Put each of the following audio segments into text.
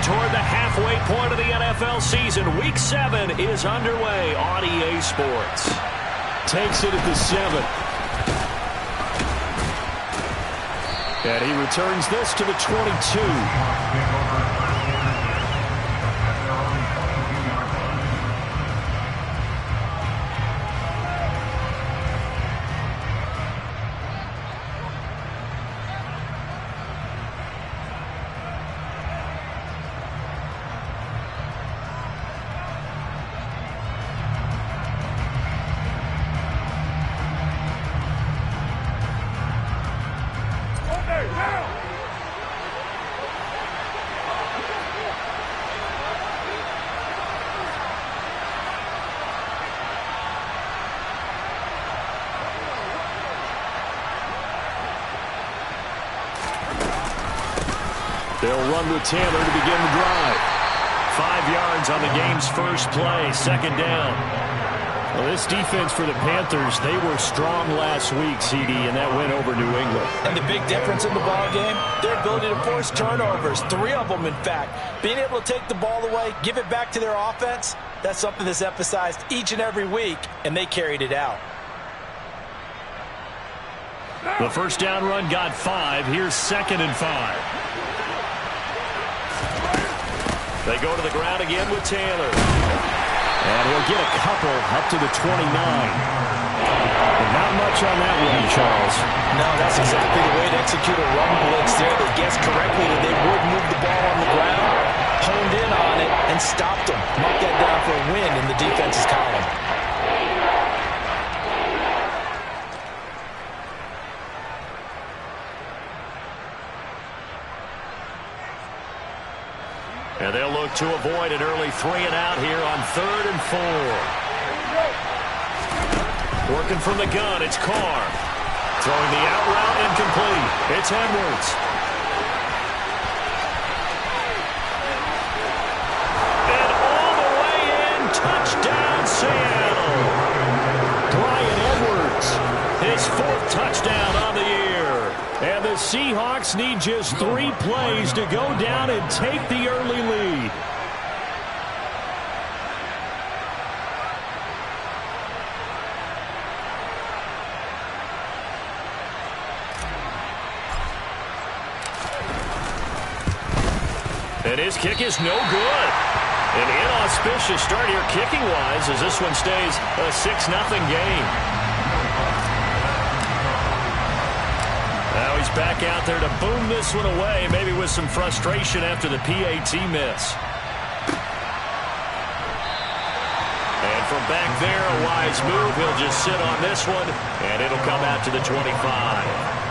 toward the halfway point of the NFL season. Week 7 is underway on EA Sports. Takes it at the 7. And he returns this to the 22. They'll run with Taylor to begin the drive. 5 yards on the game's first play, second down. Well, this defense for the Panthers, they were strong last week, CD, and that went over New England. And the big difference in the ball game, their ability to force turnovers, 3 of them, in fact. Being able to take the ball away, give it back to their offense, that's something that's emphasized each and every week, and they carried it out. The first down run got 5. Here's 2nd and 5. They go to the ground again with Taylor. And he'll get a couple up to the 29. And not much on that one, Charles. No, that's exactly the way to execute a run blitz there. They guessed correctly that they would move the ball on the ground, honed in on it, and stopped them. Mark that down for a win in the defense's column. And they'll look to avoid an early 3 and out here on 3rd and 4. Working from the gun, it's Carr. Throwing the out route incomplete. It's Edwards. And all the way in, touchdown Seattle. Bryan Edwards. His 4th touchdown on the year. And the Seahawks need just 3 plays to go down and take the early lead. And his kick is no good. An inauspicious start here kicking-wise as this one stays a 6-0 game. Now he's back out there to boom this one away, maybe with some frustration after the PAT miss. And from back there, a wise move. He'll just sit on this one, and it'll come out to the 25.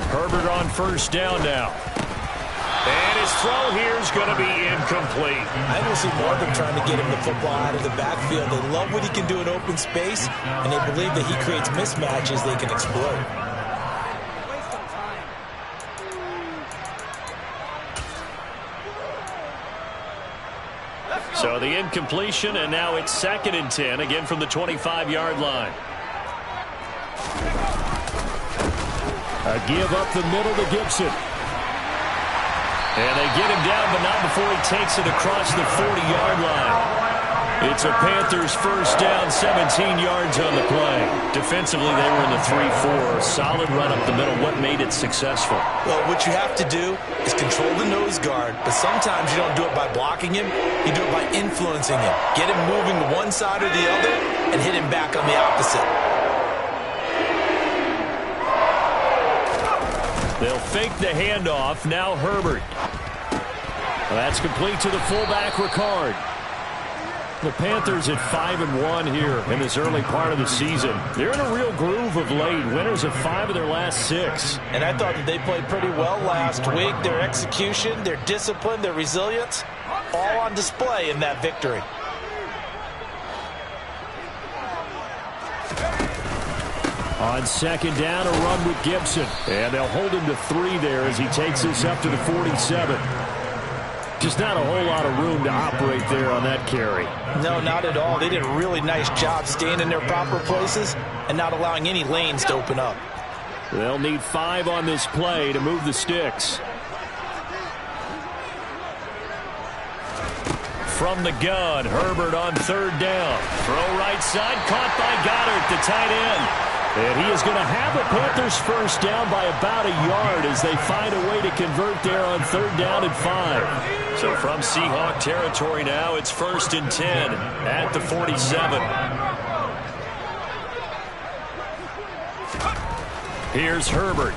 Herbert on first down now. And his throw here is going to be incomplete. I don't see more of them trying to get him the football out of the backfield. They love what he can do in open space, and they believe that he creates mismatches they can exploit. So the incompletion, and now it's 2nd and 10, again from the 25-yard line. A give up the middle to Gibson. And they get him down, but not before he takes it across the 40-yard line. It's a Panthers first down, 17 yards on the play. Defensively, they were in the 3-4. Solid run up the middle. What made it successful? Well, what you have to do is control the nose guard, but sometimes you don't do it by blocking him. You do it by influencing him. Get him moving to one side or the other and hit him back on the opposite. They'll fake the handoff. Now Herbert. Well, that's complete to the fullback, Ricard. The Panthers at 5-1 here in this early part of the season. They're in a real groove of late. Winners of 5 of their last 6. And I thought that they played pretty well last week. Their execution, their discipline, their resilience, all on display in that victory. On second down, a run with Gibson. And they'll hold him to 3 there as he takes this up to the 47. Just not a whole lot of room to operate there on that carry. No, not at all. They did a really nice job staying in their proper places and not allowing any lanes to open up. They'll need 5 on this play to move the sticks. From the gun, Herbert on third down. Throw right side, caught by Goddard, the tight end. And he is going to have the Panthers first down by about a yard as they find a way to convert there on third down and 5. So from Seahawk territory now, it's 1st and 10 at the 47. Here's Herbert.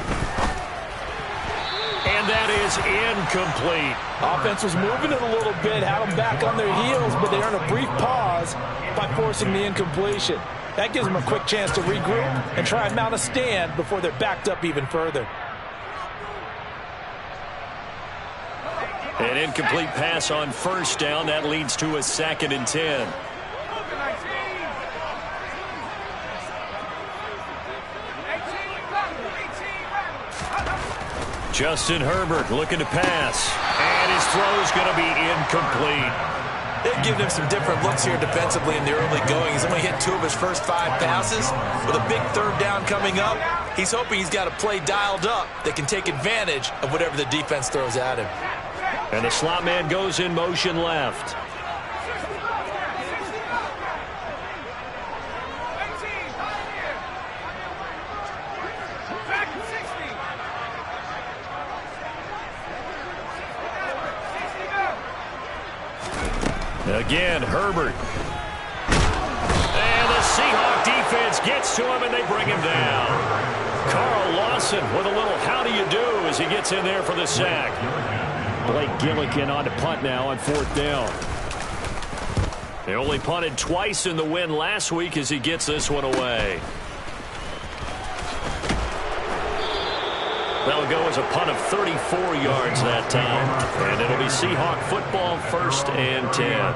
And that is incomplete. Offense was moving it a little bit, had them back on their heels, but they earned a brief pause by forcing the incompletion. That gives them a quick chance to regroup and try and mount a stand before they're backed up even further. An incomplete pass on first down. That leads to a 2nd and 10. Justin Herbert looking to pass. And his throw is going to be incomplete. They've given him some different looks here defensively in the early going. He's only hit 2 of his first 5 passes. With a big third down coming up, he's hoping he's got a play dialed up that can take advantage of whatever the defense throws at him. And the slot man goes in motion left. Again, Herbert. And the Seahawk defense gets to him, and they bring him down. Carl Lawson with a little how do you do as he gets in there for the sack. Blake Gillikin on to punt now on 4th down. They only punted twice in the win last week as he gets this one away. That'll go as a punt of 34 yards that time. And it'll be Seahawk football, 1st and 10.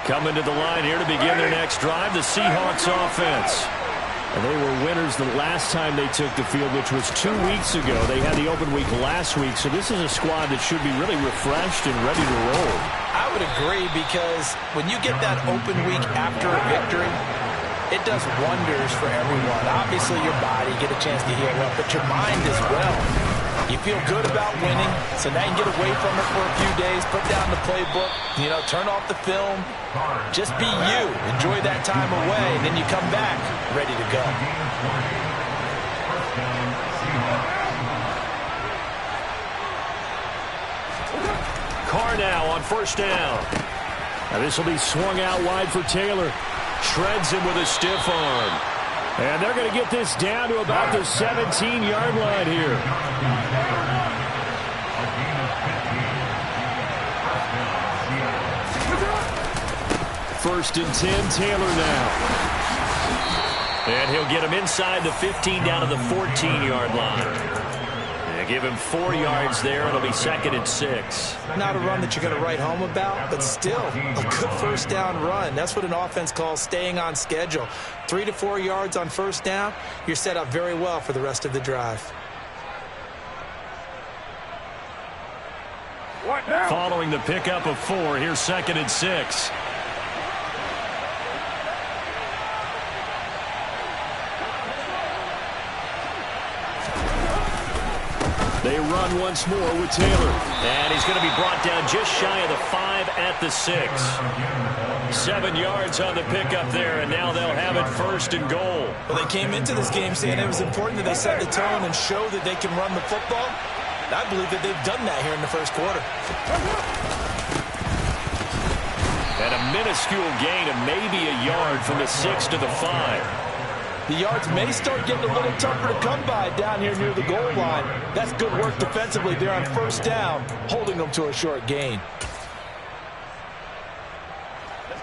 Coming to the line here to begin their next drive, the Seahawks offense. And they were winners the last time they took the field, which was 2 weeks ago. They had the open week last week, so this is a squad that should be really refreshed and ready to roll. I would agree, because when you get that open week after a victory, it does wonders for everyone. Obviously, your body get a chance to heal up, but your mind as well. You feel good about winning, so now you can get away from it for a few days, put down the playbook, turn off the film. Just be you. Enjoy that time away, and then you come back ready to go. Carr now on first down. Now this will be swung out wide for Taylor. Shreds him with a stiff arm. And they're going to get this down to about the 17-yard line here. First and 10, Taylor now. And he'll get him inside the 15 down to the 14-yard line. And give him 4 yards there. It'll be 2nd and 6. Not a run that you're going to write home about, but still a good first down run. That's what an offense calls staying on schedule. 3 to 4 yards on first down, you're set up very well for the rest of the drive. Following the pickup of 4, here's 2nd and 6. They run once more with Taylor. And he's going to be brought down just shy of the 5 at the 6. 7 yards on the pickup there, and now they'll have it 1st and goal. Well, they came into this game saying it was important that they set the tone and show that they can run the football. I believe that they've done that here in the first quarter. And a minuscule gain of maybe a yard from the 6 to the 5. The yards may start getting a little tougher to come by down here near the goal line. That's good work defensively there on first down, holding them to a short gain.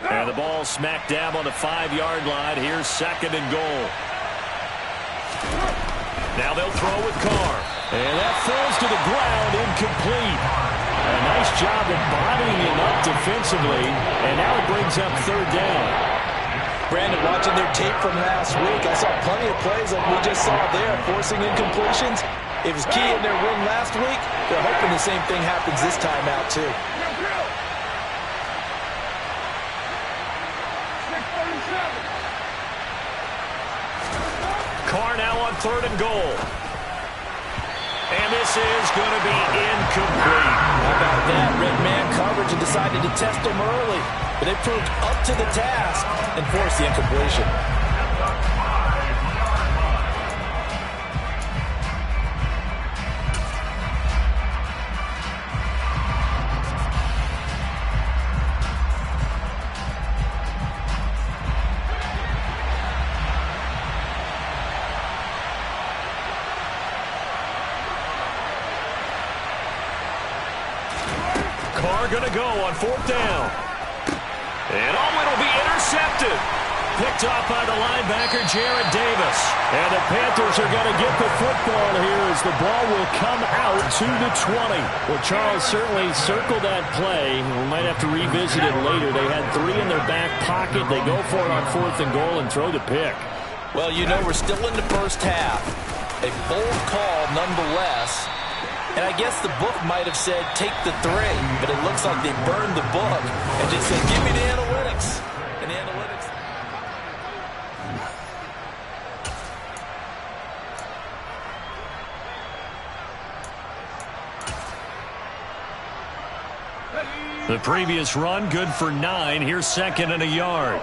And the ball smack dab on the 5-yard line. Here's 2nd and goal. Now they'll throw with Carr. And that falls to the ground, incomplete. A nice job of bodying him up defensively. And now it brings up 3rd down. Brandon, watching their tape from last week, I saw plenty of plays like we just saw there, forcing incompletions. It was key in their win last week. They're hoping the same thing happens this time out, too. Carr now on 3rd and goal. And this is going to be incomplete. How about that? Red man coverage and decided to test them early. But they proved up to the task and forced the incompletion. Carr going to go on 4th down. And it'll be intercepted. Picked off by the linebacker, Jared Davis. And the Panthers are going to get the football here as the ball will come out to the 20. Well, Charles certainly circled that play. We might have to revisit it later. They had 3 in their back pocket. They go for it on 4th and goal and throw the pick. Well, you know, we're still in the first half. A bold call nonetheless. And I guess the book might have said, take the 3. But it looks like they burned the book and just said, give me the analytics. And the analytics. The previous run, good for 9. Here's 2nd and a yard.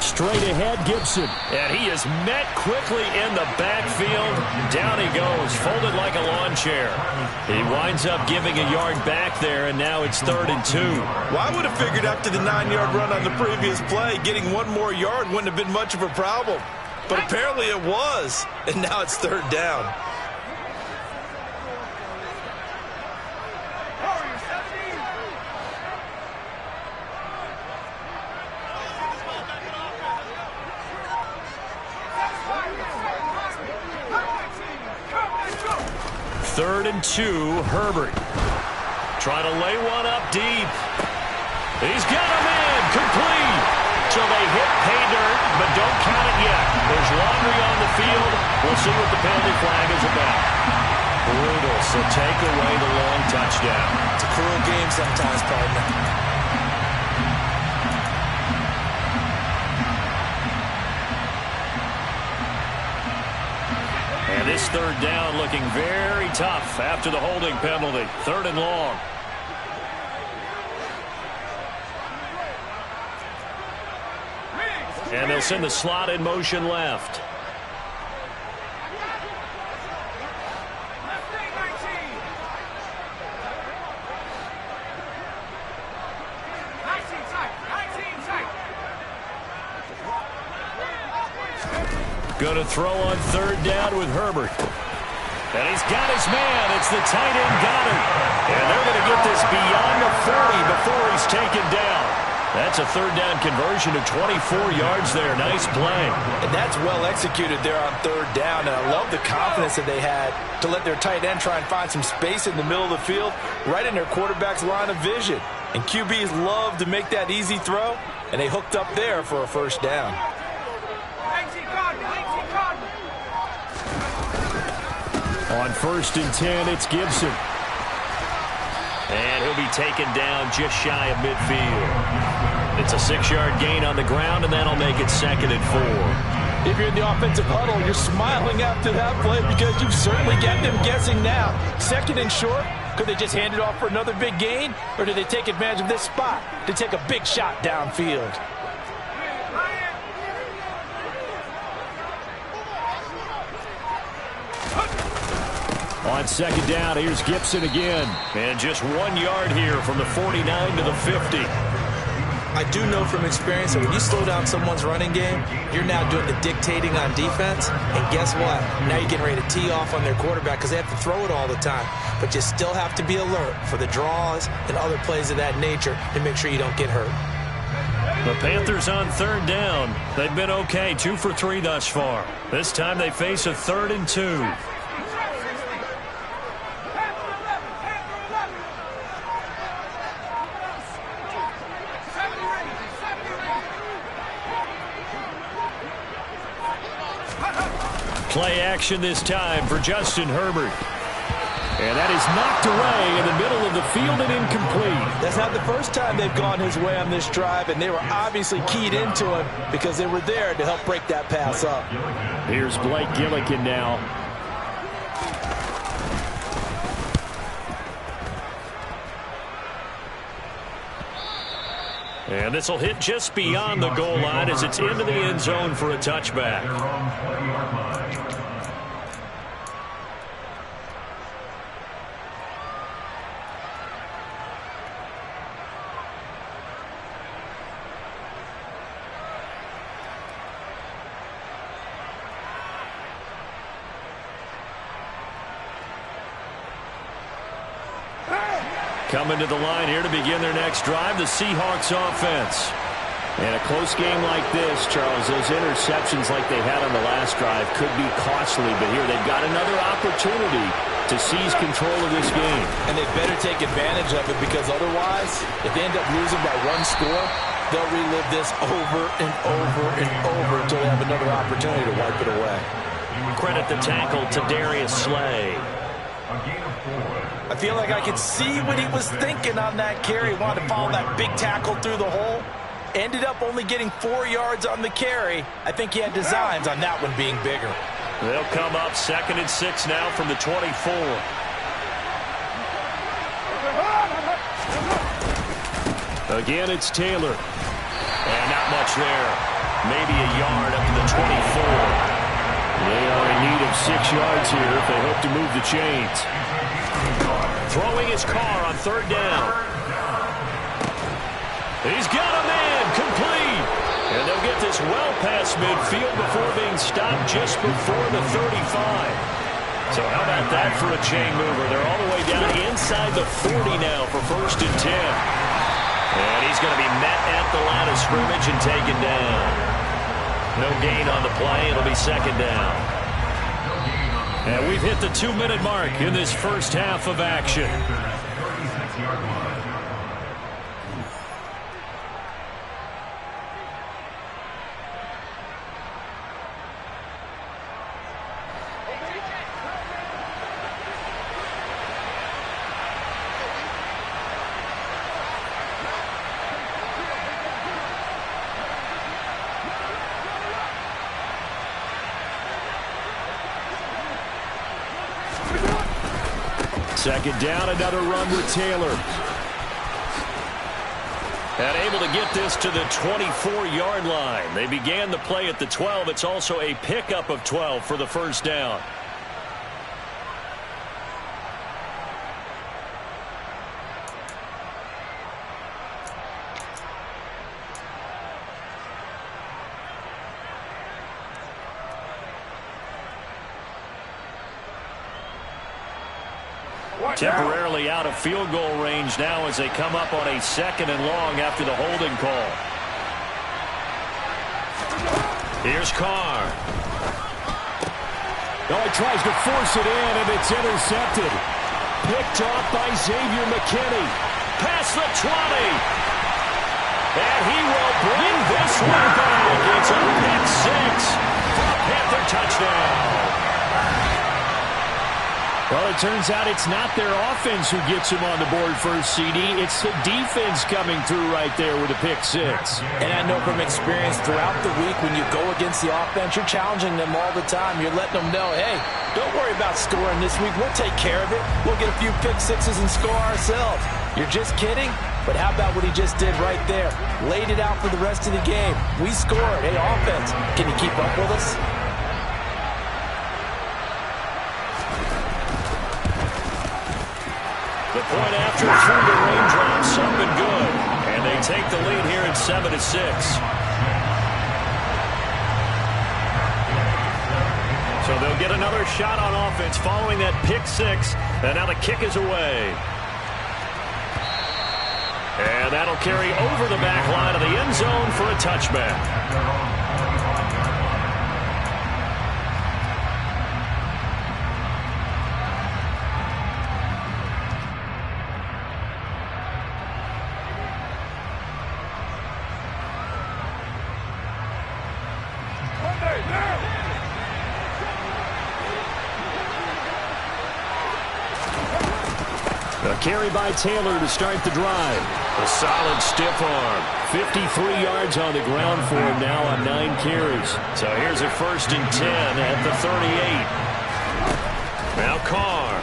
Straight ahead, Gibson. And he is met quickly in the backfield. Down he goes, folded like a lawn chair. He winds up giving a yard back there, and now it's 3rd and 2. Well, I would have figured after the 9-yard run on the previous play, getting 1 more yard wouldn't have been much of a problem. But apparently it was, and now it's 3rd down. Third and 2, Herbert. Trying to lay one up deep. He's got a man, complete. So they hit pay dirt, but don't count it yet. There's laundry on the field. We'll see what the penalty flag is about. Brutal, so take away the long touchdown. It's a cruel game sometimes, partner. And this 3rd down looking very tough after the holding penalty. 3rd and long. And they'll send the slot in motion left. Going to throw on 3rd down with Herbert. And he's got his man. It's the tight end Goddard. And they're going to get this beyond the 40 before he's taken down. That's a 3rd down conversion of 24 yards there. Nice play. And that's well executed there on 3rd down. And I love the confidence that they had to let their tight end try and find some space in the middle of the field, right in their quarterback's line of vision. And QBs love to make that easy throw, and they hooked up there for a 1st down. On 1st and 10, it's Gibson. And he'll be taken down just shy of midfield. It's a 6-yard gain on the ground, and that'll make it 2nd and 4. If you're in the offensive huddle, you're smiling after that play because you've certainly got them guessing now. 2nd and short, could they just hand it off for another big gain? Or do they take advantage of this spot to take a big shot downfield? On 2nd down, here's Gibson again. And just 1 yard here from the 49 to the 50. I do know from experience that when you slow down someone's running game, you're now doing the dictating on defense. And guess what? Now you're getting ready to tee off on their quarterback because they have to throw it all the time. But you still have to be alert for the draws and other plays of that nature to make sure you don't get hurt. The Panthers on third down. They've been okay, 2 for 3 thus far. This time they face a 3rd and 2. Play action this time for Justin Herbert. And that is knocked away in the middle of the field and incomplete. That's not the first time they've gone his way on this drive, and they were obviously keyed into him because they were there to help break that pass up. Here's Blake Gillikin now. And this will hit just beyond the goal line as it's into the end zone for a touchback. Coming to the line here to begin their next drive, the Seahawks offense. And a close game like this, Charles, those interceptions like they had on the last drive could be costly, but here they've got another opportunity to seize control of this game. And they better take advantage of it because otherwise, if they end up losing by 1 score, they'll relive this over and over and over until they have another opportunity to wipe it away. Credit the tackle to Darius Slay. I feel like I could see what he was thinking on that carry. He wanted to follow that big tackle through the hole. Ended up only getting 4 yards on the carry. I think he had designs on that one being bigger. They'll come up 2nd and 6 now from the 24. Again, it's Taylor. And not much there. Maybe a yard up to the 24. They are in need of 6 yards here if they hope to move the chains. Throwing his car on 3rd down. He's got a man, complete. And they'll get this well past midfield before being stopped just before the 35. So how about that for a chain mover? They're all the way down inside the 40 now for 1st and 10. And he's going to be met at the line of scrimmage and taken down. No gain on the play. It'll be 2nd down. And we've hit the 2-minute mark in this first half of action. Second down, another run with Taylor. And able to get this to the 24-yard line. They began the play at the 12. It's also a pickup of 12 for the 1st down. Temporarily out of field goal range now as they come up on a 2nd and long after the holding call. Here's Carr. Oh, he tries to force it in, and it's intercepted. Picked off by Xavier McKinney. Past the 20. And he will bring this one back. It's a pick 6 for a Panther touchdown. Well, it turns out it's not their offense who gets him on the board first, CD. It's the defense coming through right there with a pick 6. And I know from experience throughout the week when you go against the offense, you're challenging them all the time. You're letting them know, hey, don't worry about scoring this week. We'll take care of it. We'll get a few pick 6s and score ourselves. You're just kidding? But how about what he just did right there? Laid it out for the rest of the game. We scored. Hey, offense, can you keep up with us? The point after through the raindrops, up and good. And They take the lead here at 7-6. So they'll get another shot on offense following that pick six. And now the kick is away. And that'll carry over the back line of the end zone for a touchback. A carry by Taylor to start the drive. A solid stiff arm. 53 yards on the ground for him now on 9 carries. So here's a 1st and 10 at the 38. Now Carr.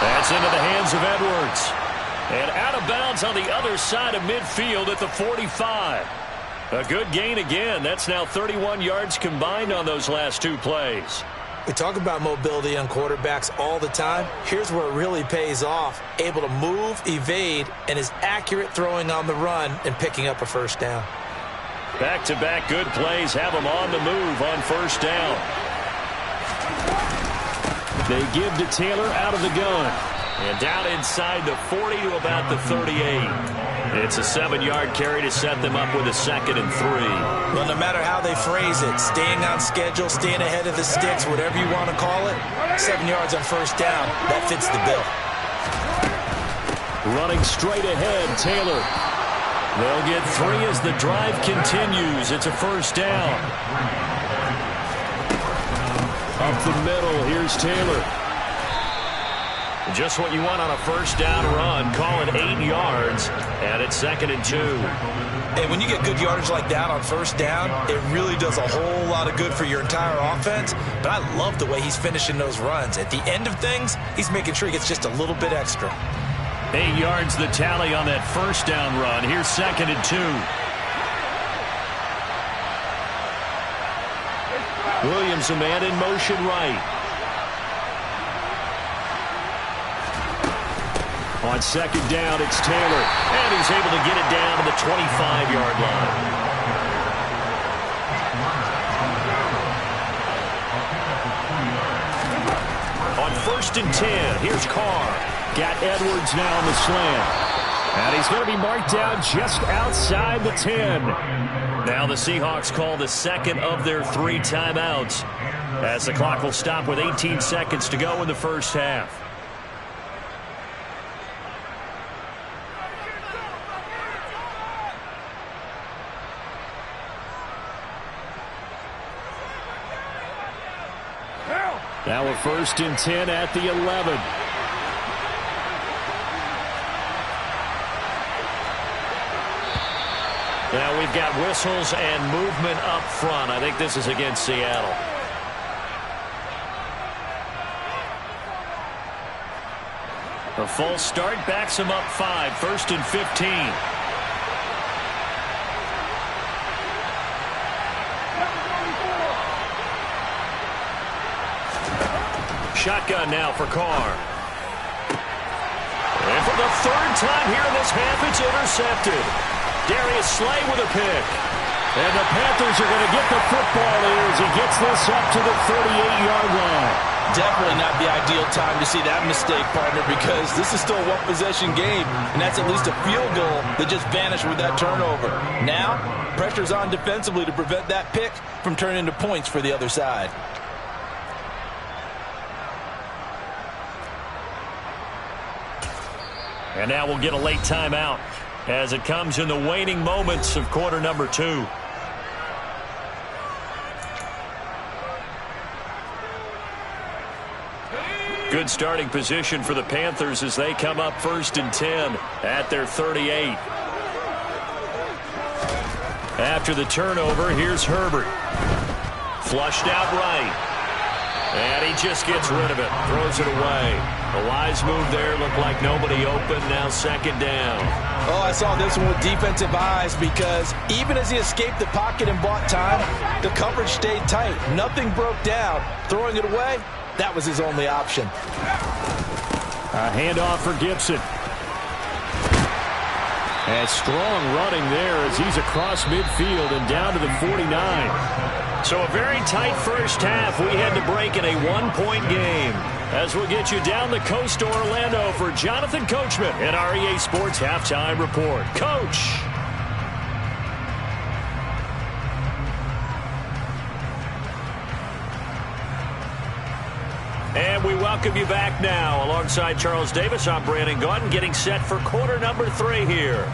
That's into the hands of Edwards. And out of bounds on the other side of midfield at the 45. A good gain again. That's now 31 yards combined on those last 2 plays. We talk about mobility on quarterbacks all the time. Here's where it really pays off. Able to move, evade, and is accurate throwing on the run and picking up a 1st down. Back-to-back good plays have them on the move on 1st down. They give to Taylor out of the gun. And down inside the 40 to about the 38. It's a 7-yard carry to set them up with a 2nd and 3. Well, no matter how they phrase it, staying on schedule, staying ahead of the sticks, whatever you want to call it, 7 yards on 1st down, that fits the bill. Running straight ahead, Taylor. They'll get 3 as the drive continues. It's a 1st down. Up the middle, here's Taylor. Just what you want on a 1st down run. Call it 8 yards, and it's 2nd and 2. And when you get good yardage like that on 1st down, it really does a whole lot of good for your entire offense. But I love the way he's finishing those runs. At the end of things, he's making sure he gets just a little bit extra. 8 yards the tally on that 1st down run. Here's 2nd and 2. Williams, a man in motion right. On 2nd down, it's Taylor. And he's able to get it down to the 25-yard line. On 1st and 10, here's Carr. Got Edwards now on the slant. And he's going to be marked down just outside the 10. Now the Seahawks call the 2nd of their 3 timeouts, as the clock will stop with 18 seconds to go in the 1st half. Now a 1st and 10 at the 11. Now we've got whistles and movement up front. I think this is against Seattle. A false start backs him up 5. 1st and 15. Shotgun now for Carr. And for the 3rd time here in this half, it's intercepted. Darius Slay with a pick. And the Panthers are going to get the football here as he gets this up to the 38-yard line. Definitely not the ideal time to see that mistake, partner, because this is still a one-possession game, and that's at least a field goal that just vanished with that turnover. Now, pressure's on defensively to prevent that pick from turning into points for the other side. And now we'll get a late timeout as it comes in the waning moments of quarter number 2. Good starting position for the Panthers as they come up 1st and 10 at their 38. After the turnover, here's Herbert. Flushed out right. And he just gets rid of it. Throws it away. A wise move there. Looked like nobody open. Now 2nd down. Oh, I saw this one with defensive eyes because even as he escaped the pocket and bought time, the coverage stayed tight. Nothing broke down. Throwing it away, that was his only option. A handoff for Gibson. And strong running there as he's across midfield and down to the 49. So a very tight first half. We had to break in a one-point game. As we'll get you down the coast to Orlando for Jonathan Coachman at our EA Sports Halftime Report. Coach. And we welcome you back now. Alongside Charles Davis, I'm Brandon Gaudin, getting set for quarter number 3 here.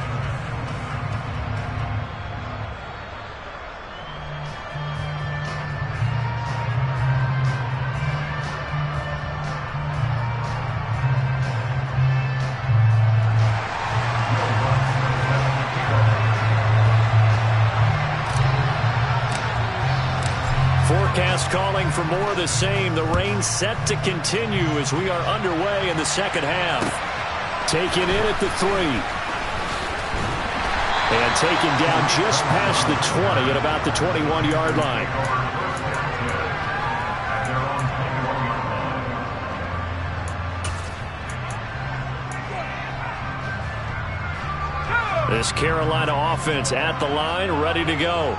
Forecast calling for more of the same. The rain set to continue as we are underway in the second half. Taken in at the 3. And taken down just past the 20 at about the 21-yard line. This Carolina offense at the line, ready to go.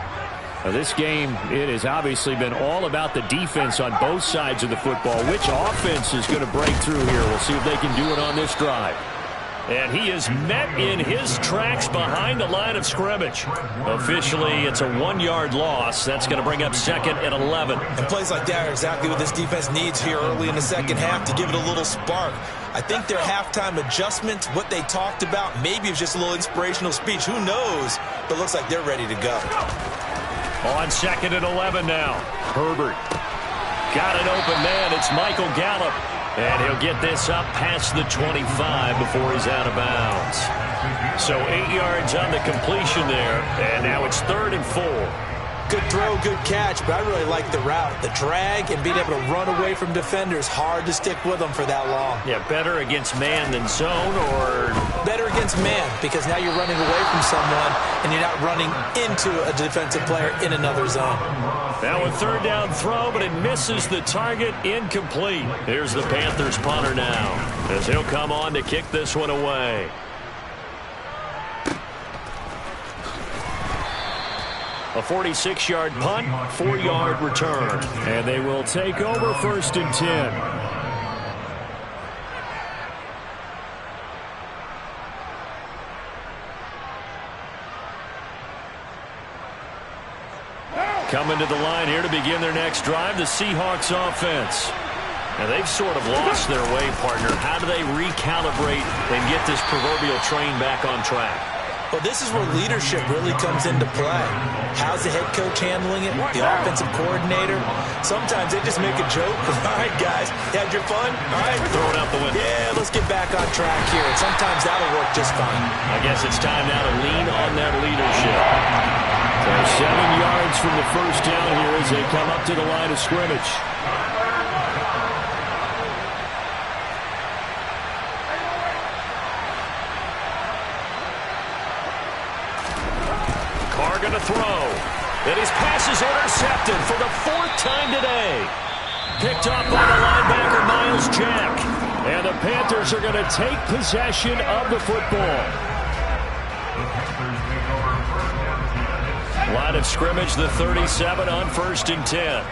Now this game, it has obviously been all about the defense on both sides of the football. Which offense is going to break through here? We'll see if they can do it on this drive. And he is met in his tracks behind the line of scrimmage. Officially, it's a 1-yard loss. That's going to bring up 2nd and 11. And plays like that are exactly what this defense needs here early in the second half to give it a little spark. I think their halftime adjustment, what they talked about, maybe it was just a little inspirational speech. Who knows? But it looks like they're ready to go. On 2nd and 11 now. Herbert. Got an open man. It's Michael Gallup. And he'll get this up past the 25 before he's out of bounds. So 8 yards on the completion there. And now it's 3rd and 4. Good throw, good catch, but I really like the route. The drag and being able to run away from defenders. Hard to stick with them for that long. Yeah, better against man than zone, or? Better against man, because now you're running away from someone and you're not running into a defensive player in another zone. Now a 3rd down throw, but it misses the target, incomplete. Here's the Panthers punter now, as he'll come on to kick this one away. A 46-yard punt, 4-yard return. And they will take over 1st and 10. Coming to the line here to begin their next drive, the Seahawks offense. Now they've sort of lost their way, partner. How do they recalibrate and get this proverbial train back on track? Well, this is where leadership really comes into play. How's the head coach handling it? The offensive coordinator? Sometimes they just make a joke. All right, guys, you had your fun? All right. Throw it out the window. Yeah, let's get back on track here. And sometimes that'll work just fine. I guess it's time now to lean on that leadership. So 7 yards from the first down here as they come up to the line of scrimmage. Going to throw. And his pass is intercepted for the 4th time today. Picked up by the linebacker, Miles Jack. And the Panthers are going to take possession of the football. Line of scrimmage, the 37 on 1st and 10.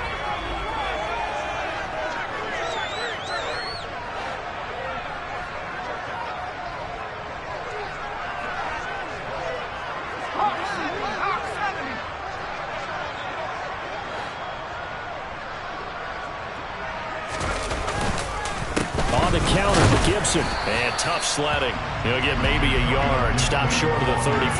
Counter to Gibson. And tough sledding. He'll get maybe a yard. Stop short of the 35.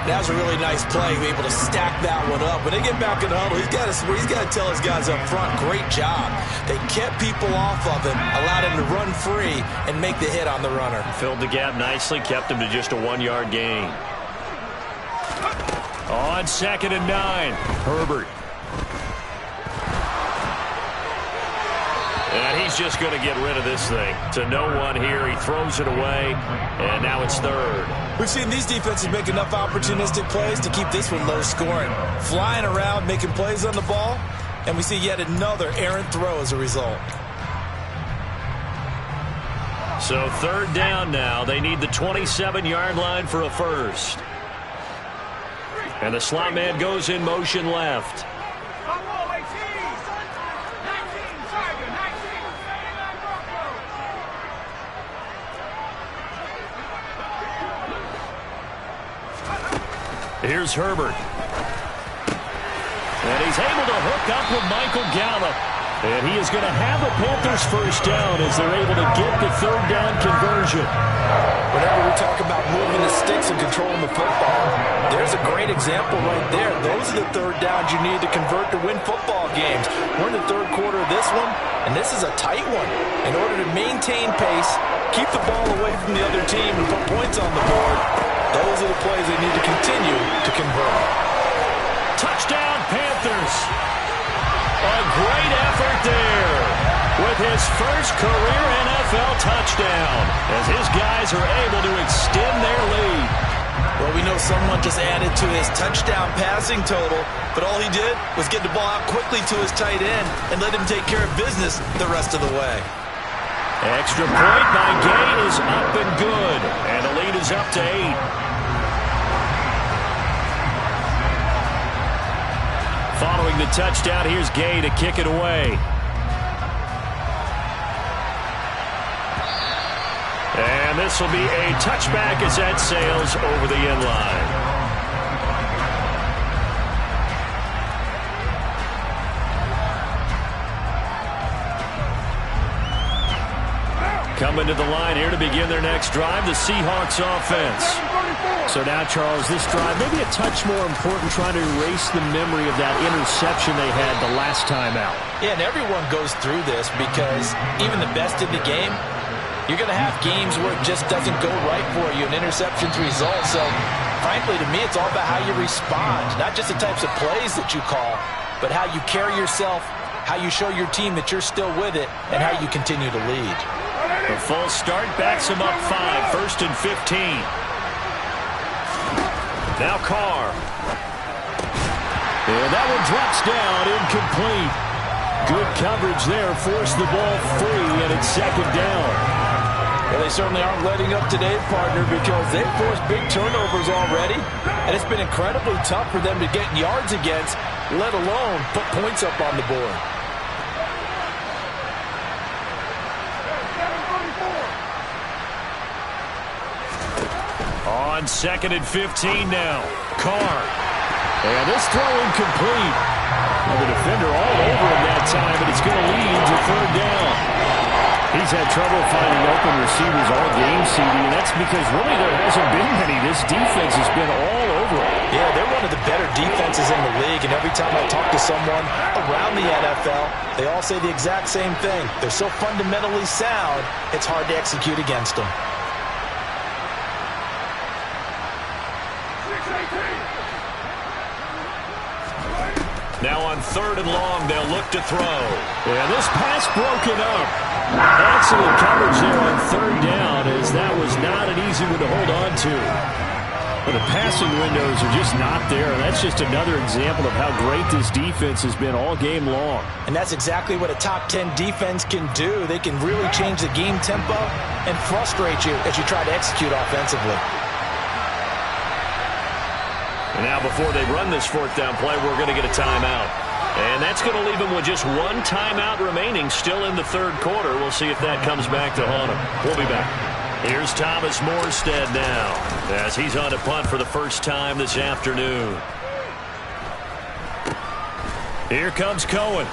That was a really nice play. Be able to stack that one up. When they get back in the huddle, he's got to tell his guys up front, great job. They kept people off of him, allowed him to run free and make the hit on the runner. Filled the gap nicely, kept him to just a 1-yard gain. On 2nd and 9, Herbert. And he's just going to get rid of this thing. To no one here. He throws it away. And now it's 3rd. We've seen these defenses make enough opportunistic plays to keep this one low scoring. Flying around, making plays on the ball. And we see yet another errant throw as a result. So third down now. They need the 27-yard line for a first. And the slot man goes in motion left. Here's Herbert. And he's able to hook up with Michael Gallup. And he is going to have a Panthers first down as they're able to get the third down conversion. Whenever we talk about moving the sticks and controlling the football, there's a great example right there. Those are the third downs you need to convert to win football games. We're in the third quarter of this one, and this is a tight one. In order to maintain pace, keep the ball away from the other team, and put points on the board, those are the plays they need to continue to convert. Touchdown, Panthers. A great effort there with his first career NFL touchdown as his guys are able to extend their lead. Well, we know someone just added to his touchdown passing total, but all he did was get the ball out quickly to his tight end and let him take care of business the rest of the way. Extra point by Gay is up and good, and the lead is up to 8. Following the touchdown, here's Gay to kick it away. And this will be a touchback as that sails over the end line. Coming to the line here to begin their next drive, the Seahawks offense. So now, Charles, this drive maybe a touch more important, trying to erase the memory of that interception they had the last time out. Yeah, and everyone goes through this because even the best in the game, you're going to have games where it just doesn't go right for you, and interceptions result. So, frankly, to me, it's all about how you respond, not just the types of plays that you call, but how you carry yourself, how you show your team that you're still with it, and how you continue to lead. The full start backs him up 5, 1st and 15. Now Carr. And that one drops down, incomplete. Good coverage there, forced the ball free, and it's second down. Well, they certainly aren't letting up today, partner, because they've forced big turnovers already, and it's been incredibly tough for them to get yards against, let alone put points up on the board. On 2nd and 15 now. Carr. And this throw incomplete. And the defender all over him that time, but it's going to lead to third down. He's had trouble finding open receivers all game, CD, and that's because really there hasn't been many. This defense has been all over him. Yeah, they're one of the better defenses in the league, and every time I talk to someone around the NFL, they all say the exact same thing. They're so fundamentally sound, it's hard to execute against them. Now on 3rd and long, they'll look to throw. And this pass broken up. Excellent coverage there on 3rd down, as that was not an easy one to hold on to. But the passing windows are just not there, and that's just another example of how great this defense has been all game long. And that's exactly what a top 10 defense can do. They can really change the game tempo and frustrate you as you try to execute offensively. And now before they run this 4th down play, we're going to get a timeout. And that's going to leave them with just one timeout remaining still in the 3rd quarter. We'll see if that comes back to haunt them. We'll be back. Here's Thomas Morstead now as he's on to punt for the first time this afternoon. Here comes Cohen.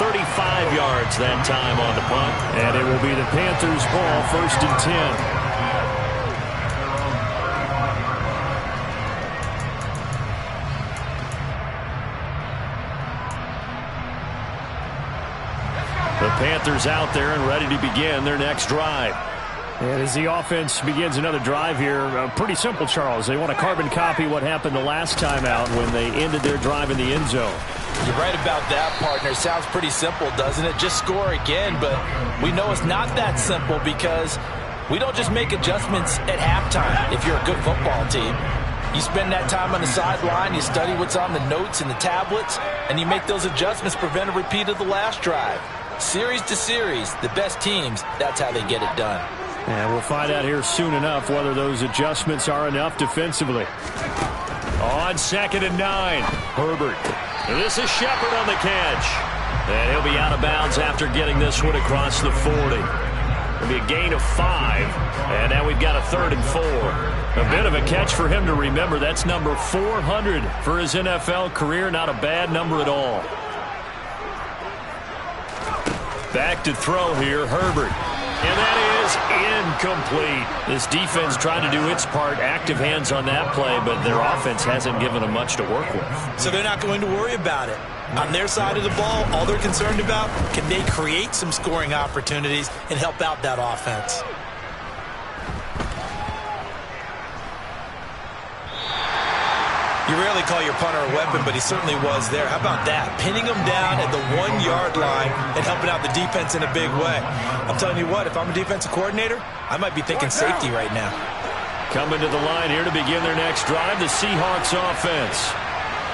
35 yards that time on the punt. And it will be the Panthers' ball, 1st and 10. The Panthers out there and ready to begin their next drive. And as the offense begins another drive here, pretty simple, Charles. They want to carbon copy what happened the last time out when they ended their drive in the end zone. You're right about that, partner. Sounds pretty simple, doesn't it? Just score again, but we know it's not that simple because we don't just make adjustments at halftime if you're a good football team. You spend that time on the sideline, you study what's on the notes and the tablets, and you make those adjustments to prevent a repeat of the last drive. Series to series, the best teams, that's how they get it done. And we'll find out here soon enough whether those adjustments are enough defensively. On 2nd and 9, Herbert. This is Shepard on the catch. And he'll be out of bounds after getting this one across the 40. It'll be a gain of 5. And now we've got a 3rd and 4. A bit of a catch for him to remember. That's number 400 for his NFL career. Not a bad number at all. Back to throw here, Herbert. And that is incomplete. This defense trying to do its part. Active hands on that play, but their offense hasn't given them much to work with. So they're not going to worry about it. On their side of the ball, all they're concerned about, can they create some scoring opportunities and help out that offense? You rarely call your punter a weapon, but he certainly was there. How about that? Pinning him down at the 1-yard line and helping out the defense in a big way. I'm telling you what, if I'm a defensive coordinator, I might be thinking safety right now. Coming to the line here to begin their next drive, the Seahawks offense.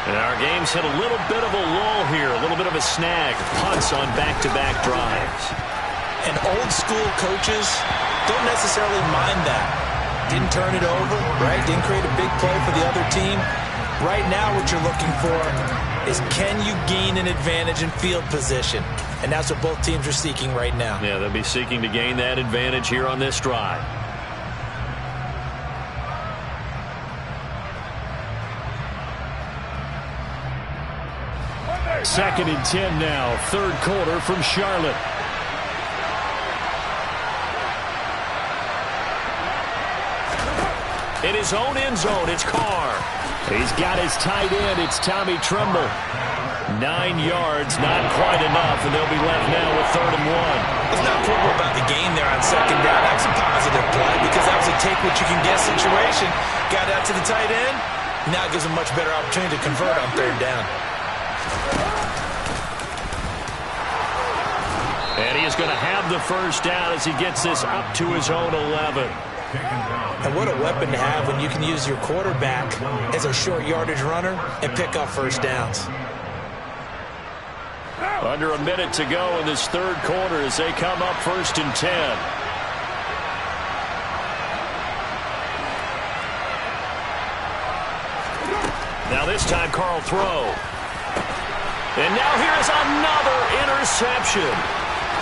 And our game's hit a little bit of a lull here, a little bit of a snag. Punts on back-to-back drives. And old-school coaches don't necessarily mind that. Didn't turn it over, right? Didn't create a big play for the other team. Right now what you're looking for is, can you gain an advantage in field position? And that's what both teams are seeking right now. Yeah, they'll be seeking to gain that advantage here on this drive. Second and 10 now. 3rd quarter from Charlotte. In his own end zone, it's Carr. He's got his tight end. It's Tommy Tremble. 9 yards, not quite enough, and they'll be left now with 3rd and 1. It's not quibble about the gain there on 2nd down. That's a positive play because that was a take-what-you-can-get situation. Got out to the tight end. Now it gives him a much better opportunity to convert on 3rd down. And he is going to have the 1st down as he gets this up to his own 11. And what a weapon to have when you can use your quarterback as a short yardage runner and pick up 1st downs. Under a minute to go in this 3rd quarter as they come up 1st and 10. Now this time Carl throw. And now here's another interception.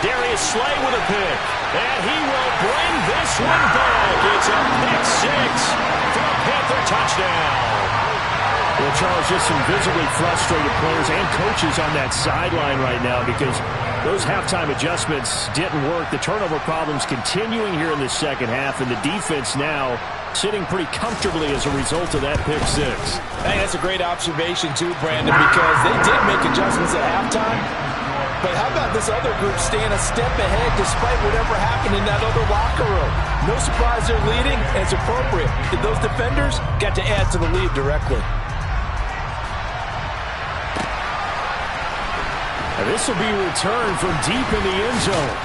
Darius Slay with a pick. And he will bring this one back. It's a pick 6 for a Panther touchdown. Well, Charles, just some visibly frustrated players and coaches on that sideline right now because those halftime adjustments didn't work. The turnover problems continuing here in the 2nd half, and the defense now sitting pretty comfortably as a result of that pick 6. Hey, that's a great observation too, Brandon, because they did make adjustments at halftime. But how about this other group staying a step ahead despite whatever happened in that other locker room? No surprise they're leading, and it's appropriate. Those defenders got to add to the lead directly. And this will be returned from deep in the end zone.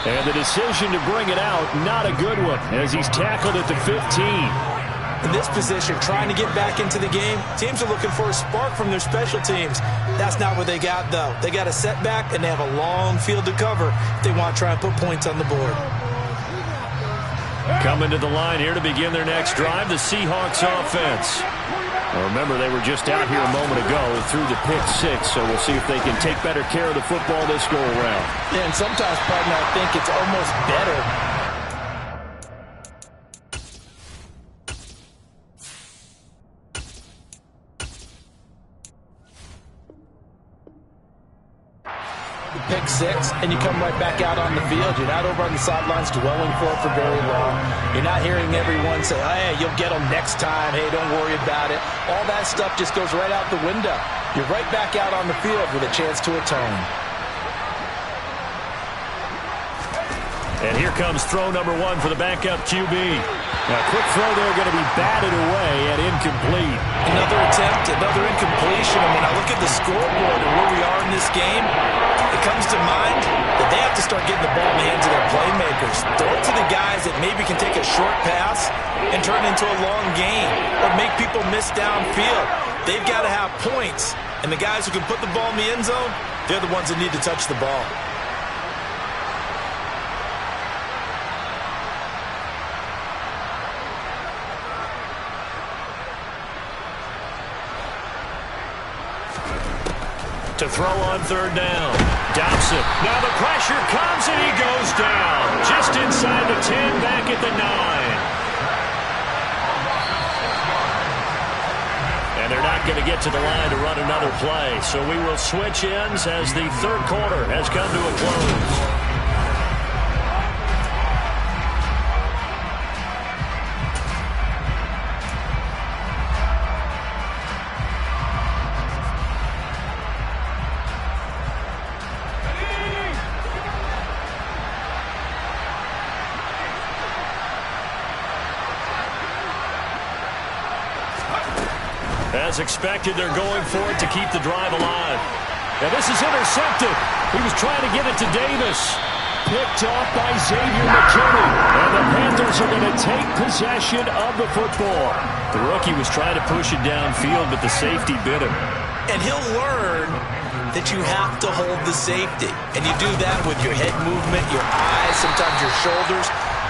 And the decision to bring it out, not a good one, as he's tackled at the 15. In this position, trying to get back into the game, teams are looking for a spark from their special teams. That's not what they got, though. They got a setback, and they have a long field to cover if they want to try and put points on the board. Coming to the line here to begin their next drive, the Seahawks offense. Well, remember, they were just out here a moment ago through the pick 6, so we'll see if they can take better care of the football this go-around. Yeah, and sometimes, partner, I think it's almost better. Pick 6, and you come right back out on the field. You're not over on the sidelines dwelling for very long. You're not hearing everyone say, hey, you'll get them next time. Hey, don't worry about it. All that stuff just goes right out the window. You're right back out on the field with a chance to atone. And here comes throw number 1 for the backup QB. Now, quick throw there going to be batted away and incomplete. Another attempt, another incompletion. And when I look at the scoreboard and where we are in this game, it comes to mind that they have to start getting the ball in the hands of their playmakers. Throw it to the guys that maybe can take a short pass and turn it into a long gain or make people miss downfield. They've got to have points And the guys who can put the ball in the end zone, they're the ones that need to touch the ball. To throw on third down. Dobson. Now the pressure comes and he goes down. Just inside the 10, back at the 9. And they're not going to get to the line to run another play. So we will switch ends as the third quarter has come to a close. As expected, they're going for it to keep the drive alive. Now this is intercepted. He was trying to get it to Davis. Picked off by Xavier McKinney. And the Panthers are going to take possession of the football. The rookie was trying to push it downfield, but the safety bit him. And he'll learn that you have to hold the safety. And you do that with your head movement, your eyes, sometimes your shoulders.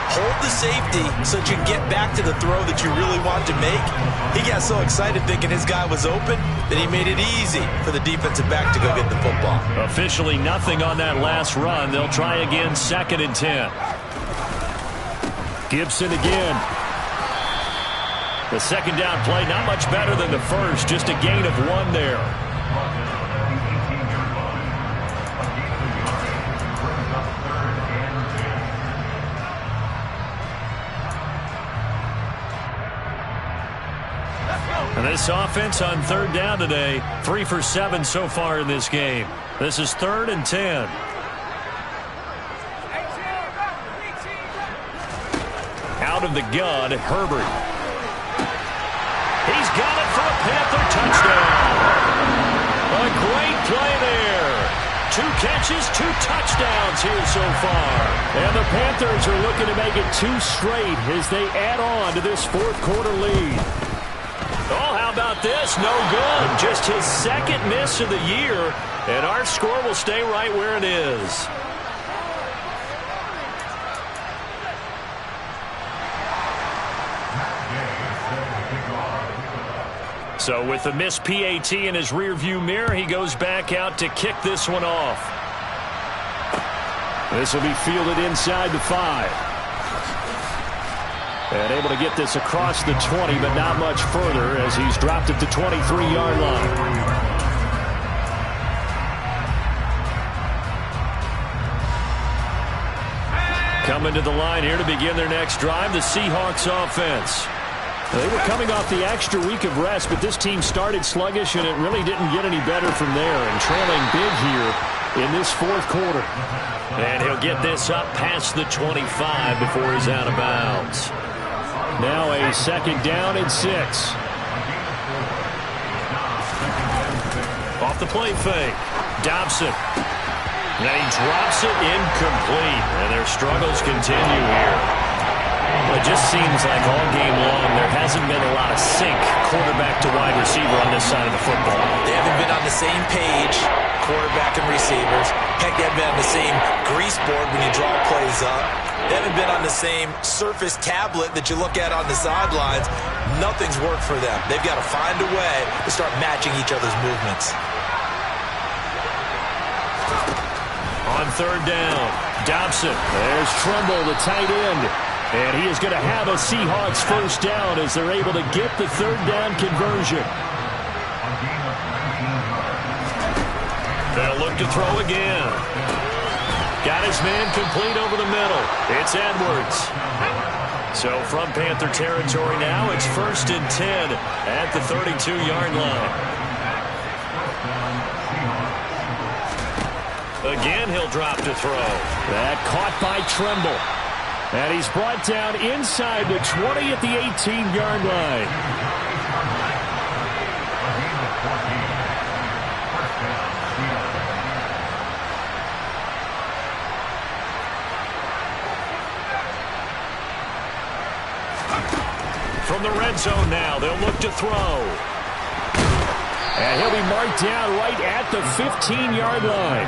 Hold the safety so that you can get back to the throw that you really want to make. He got so excited thinking his guy was open that he made it easy for the defensive back to go get the football. Officially nothing on that last run. They'll try again, 2nd and 10. Gibson again. The second down play, not much better than the first, just a gain of 1 there. And this offense on third down today, 3 for 7 so far in this game. This is 3rd and 10. Out of the gun, Herbert. He's got it for a Panther touchdown. A great play there. 2 catches, 2 touchdowns here so far. And the Panthers are looking to make it 2 straight as they add on to this fourth quarter lead. Oh, how about this? No good. Just his 2nd miss of the year, and our score will stay right where it is. So with the missed PAT in his rearview mirror, he goes back out to kick this one off. This will be fielded inside the 5. And able to get this across the 20, but not much further as he's dropped at the 23-yard line. Coming to the line here to begin their next drive, the Seahawks offense. They were coming off the extra week of rest, but this team started sluggish, and it really didn't get any better from there. And trailing big here in this fourth quarter. And he'll get this up past the 25 before he's out of bounds. Now a 2nd down and 6. Off the play fake. Dobson. And he drops it incomplete. And their struggles continue here. Well, it just seems like all game long there hasn't been a lot of sync quarterback to wide receiver on this side of the football. They haven't been on the same page, quarterback and receivers. Heck, they haven't been on the same grease board when you draw plays up. They haven't been on the same surface tablet that you look at on the sidelines. Nothing's worked for them. They've got to find a way to start matching each other's movements. On third down, Dobson. There's Trumbull, the tight end. And he is going to have a Seahawks first down as they're able to get the third down conversion. They'll look to throw again. Got his man complete over the middle. It's Edwards. So from Panther territory now, it's 1st and 10 at the 32-yard line. Again, he'll drop to throw. That caught by Tremble. And he's brought down inside the 20 at the 18-yard line. From the red zone now, they'll look to throw. And he'll be marked down right at the 15-yard line.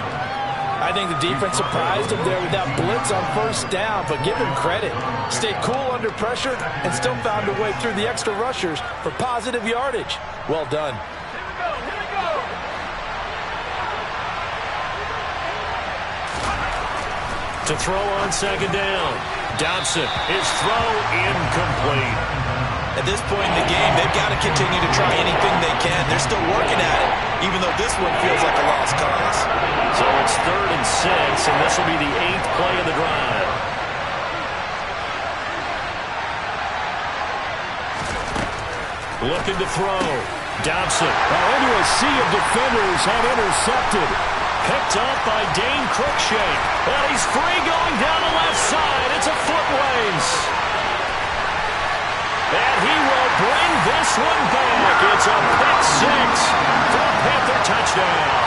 I think the defense surprised him there with that blitz on first down, but give him credit. Stayed cool under pressure and still found a way through the extra rushers for positive yardage. Well done. To throw on second down. Dobson, his throw incomplete. At this point in the game, they've got to continue to try anything they can. They're still working at it, even though this one feels like a lost cause. So it's 3rd and 6, and this will be the 8th play of the drive. Looking to throw. Dobson. Into a sea of defenders and intercepted. Picked up by Dane Cruikshank. And he's free going down the left side. It's a foot race. And he will bring this one back. It's a pick 6 for a Panther touchdown.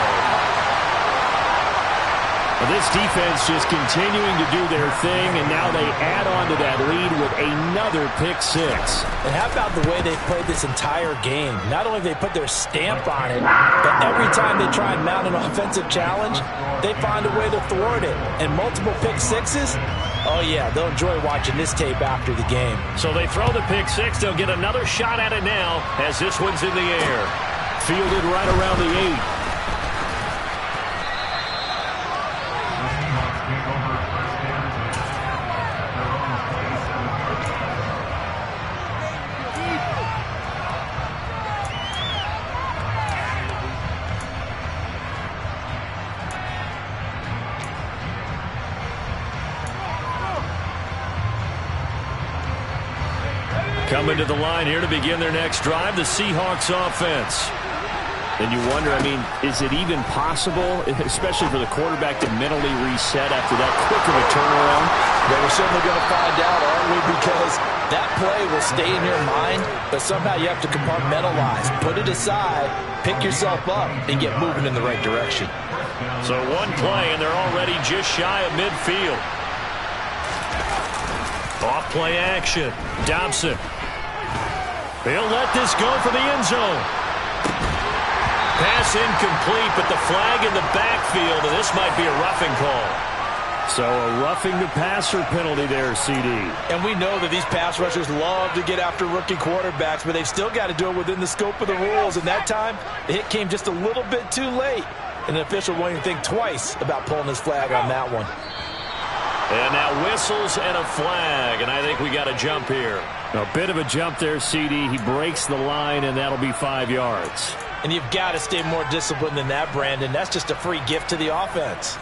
This defense just continuing to do their thing, and now they add on to that lead with another pick 6. And how about the way they played this entire game? Not only they put their stamp on it, but every time they try and mount an offensive challenge, they find a way to thwart it. And multiple pick 6s, oh yeah, they'll enjoy watching this tape after the game. So they throw the pick 6. They'll get another shot at it now as this one's in the air. Fielded right around the 8. Coming to the line here to begin their next drive, the Seahawks offense. And you wonder, I mean, is it even possible, especially for the quarterback, to mentally reset after that quick of a turnaround? Well, we're certainly going to find out, aren't we? Because that play will stay in your mind, but somehow you have to compartmentalize. Put it aside, pick yourself up, and get moving in the right direction. So one play, and they're already just shy of midfield. Off play action. Dobson. He'll let this go for the end zone. Pass incomplete, but the flag in the backfield, and this might be a roughing call. So a roughing the passer penalty there, CD. And we know that these pass rushers love to get after rookie quarterbacks, but they've still got to do it within the scope of the rules. And that time, the hit came just a little bit too late. And the official won't even think twice about pulling his flag on that one. And now whistles and a flag, and I think we got a jump here. A bit of a jump there, CD. He breaks the line, and that'll be 5 yards. And you've got to stay more disciplined than that, Brandon. That's just a free gift to the offense.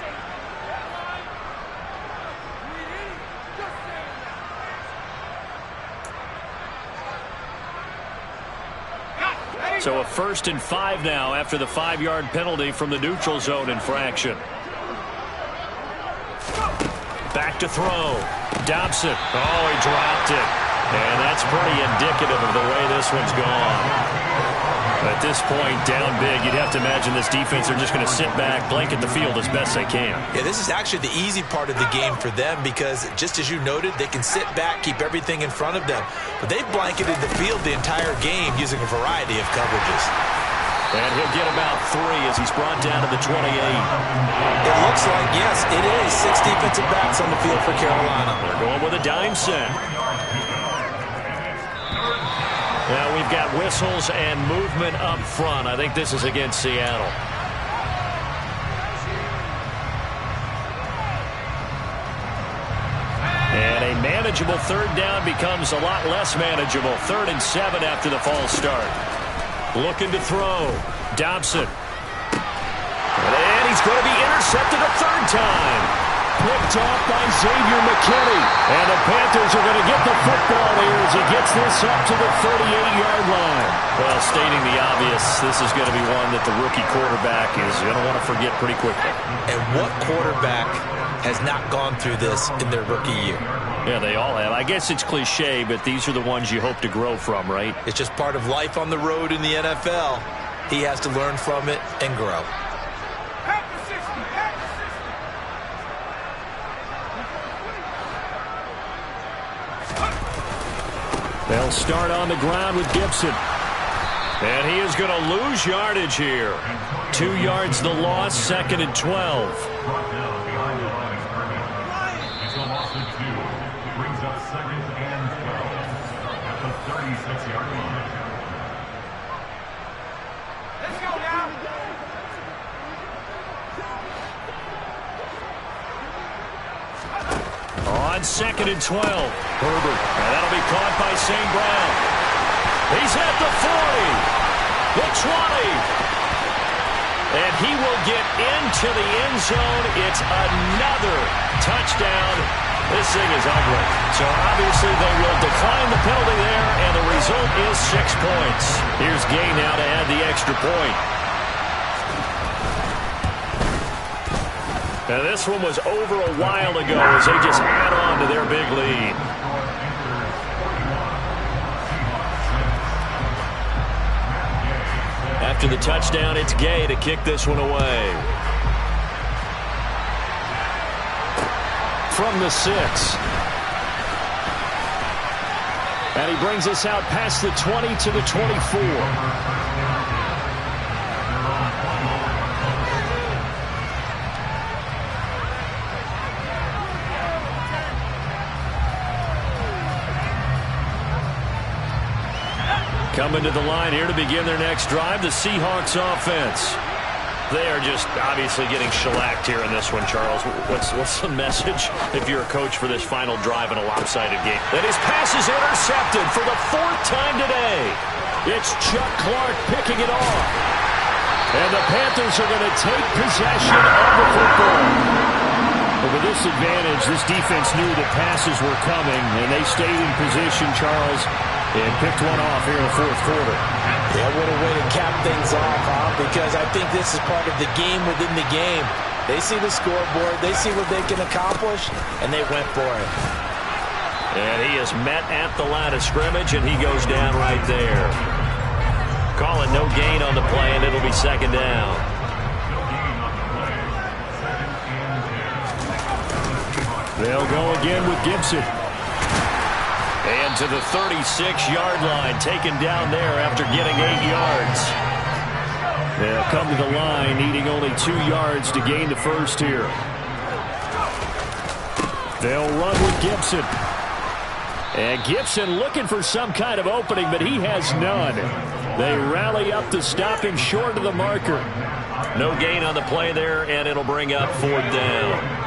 So a 1st and 5 now after the 5-yard penalty from the neutral zone infraction. Back to throw. Dobson. Oh, he dropped it. And that's pretty indicative of the way this one's gone. At this point, down big, you'd have to imagine this defense are just going to sit back, blanket the field as best they can. Yeah, this is actually the easy part of the game for them because, just as you noted, they can sit back, keep everything in front of them. But they've blanketed the field the entire game using a variety of coverages. And he'll get about 3 as he's brought down to the 28. It looks like, yes, it is 6 defensive backs on the field for Carolina. They're going with a dime set. Now we've got whistles and movement up front. I think this is against Seattle. And a manageable 3rd down becomes a lot less manageable. 3rd and 7 after the false start. Looking to throw. Dobson. And he's going to be intercepted a 3rd time. Picked off by Xavier McKinney. And the Panthers are going to get the football here as he gets this up to the 38-yard line. Well, stating the obvious, this is going to be one that the rookie quarterback is going to want to forget pretty quickly. And what quarterback has not gone through this in their rookie year? Yeah, they all have. I guess it's cliche, but these are the ones you hope to grow from, right? It's just part of life on the road in the NFL. He has to learn from it and grow. They'll start on the ground with Gibson. And he is going to lose yardage here. 2 yards the loss, 2nd and 12. It's a loss of 2. Brings up 2nd and 12 at the 36-yard line. Let's go now. On 2nd and 12. Herbert. And that'll be caught by St. Brown. He's at the 40. The 20. And he will get into the end zone. It's another touchdown. This thing is ugly. So obviously they will decline the penalty there, and the result is 6 points. Here's Gay now to add the extra point. And this one was over a while ago as they just add on to their big lead. After the touchdown, it's Gay to kick this one away. From the 6. And he brings us out past the 20 to the 24. Coming to the line here to begin their next drive, the Seahawks offense. They are just obviously getting shellacked here in this one, Charles. What's the message if you're a coach for this final drive in a lopsided game? And his pass is intercepted for the 4th time today. It's Chuck Clark picking it off. And the Panthers are going to take possession of the football. But with this advantage, this defense knew the passes were coming, and they stayed in position, Charles, and picked one off here in the 4th quarter. Yeah, what a way to cap things off, huh? Because I think this is part of the game within the game. They see the scoreboard, they see what they can accomplish, and they went for it. And he is met at the line of scrimmage, and he goes down right there. Call it no gain on the play, and it'll be 2nd down. They'll go again with Gibson. And to the 36-yard line, taken down there after getting 8 yards. They'll come to the line, needing only 2 yards to gain the first here. They'll run with Gibson. And Gibson looking for some kind of opening, but he has none. They rally up to stop him short of the marker. No gain on the play there, and it'll bring up 4th down.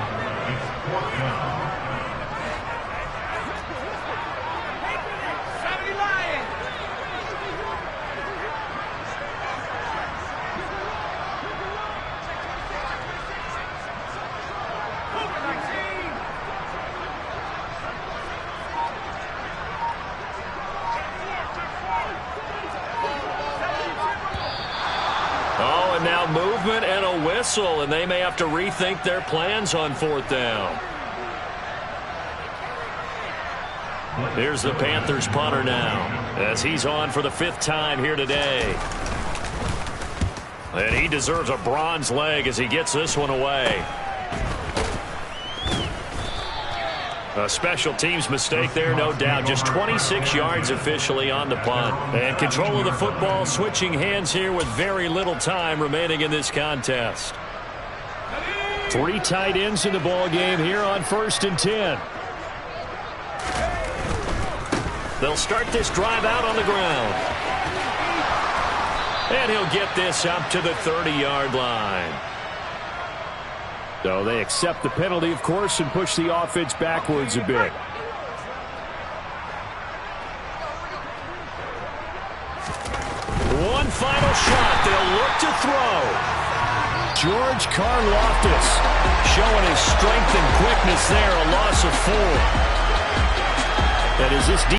Now movement and a whistle, and they may have to rethink their plans on 4th down. Here's the Panthers punter now, as he's on for the 5th time here today. And he deserves a bronze leg as he gets this one away. A special teams mistake there, no doubt. Just 26 yards officially on the punt. And control of the football switching hands here with very little time remaining in this contest. 3 tight ends in the ball game here on 1st and 10. They'll start this drive out on the ground. And he'll get this up to the 30-yard line. So they accept the penalty, of course, and push the offense backwards a bit. One final shot. They'll look to throw. George Karlaftis showing his strength and quickness there. A loss of 4. And is this